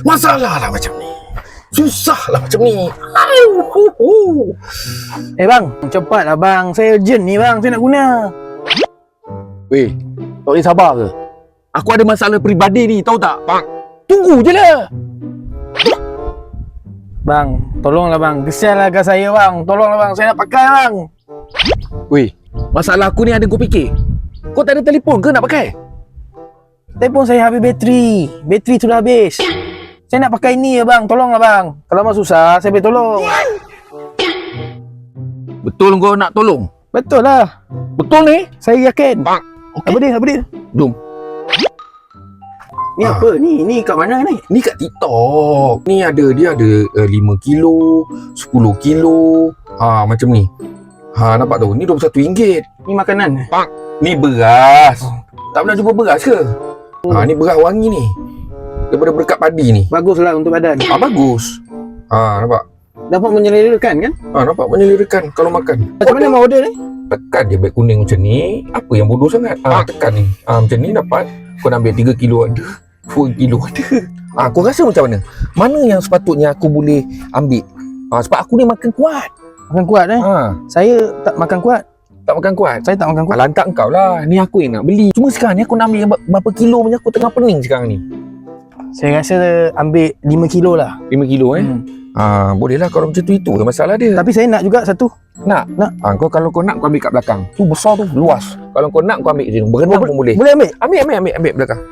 Masalah lah macam ni. Susah lah macam ni. Bang, cepatlah bang. Saya urgent ni bang, saya nak guna. Weh, tak boleh sabar ke? Aku ada masalah peribadi ni, tahu tak? Tunggu je lah. Bang, tolonglah bang. Kesianlah gas saya bang. Tolonglah bang, saya nak pakai bang. Weh, masalah aku ni ada kau fikir? Kau tak ada telefon ke nak pakai? Telefon saya habis bateri. Bateri sudah habis. Saya nak pakai ni ya bang. Tolonglah bang. Kalau mak susah, saya boleh tolong. Betul kau nak tolong? Betul lah. Betul ni? Saya yakin. Okey. Apa dia? Jom. Ni apa? Ni kat mana ni? Ni kat TikTok. Ni dia ada 5 kilo, 10 kilo. Macam ni. Nampak tu? Ni RM21. Ni makanan. Ni beras. Tak pernah jumpa beras ke? Ni beras wangi ni. Daripada berkat padi ni. Baguslah untuk badan. Bagus. Nampak? Dapat menyelerakan kan? Nampak menyelerakan kalau makan. Macam mana mau order ni? Tekan je beg kuning macam ni. Apa yang bodoh sangat? Tekan ni. Macam ni dapat. Kau nak ambil 3 kilo ada. 2 kilo ada. Kau rasa macam mana? Mana yang sepatutnya aku boleh ambil? Sebab aku ni makan kuat. Makan kuat Saya tak makan kuat. Tak makan kuat? Saya tak makan kuat. Lantak kau lah. Ni aku yang nak beli. Cuma sekarang ni aku nak ambil berapa kilo punya. Aku tengah pening sekarang ni. Saya rasa ambil 5 kilo lah. 5 kilo boleh lah kalau macam tu. Itu je masalah dia. Tapi saya nak juga satu. Nak? Kalau kau nak, kau ambil kat belakang. Tu besar tu, luas. Kalau kau nak, kau ambil sini. Berenang pun boleh. Boleh ambil? Ambil belakang.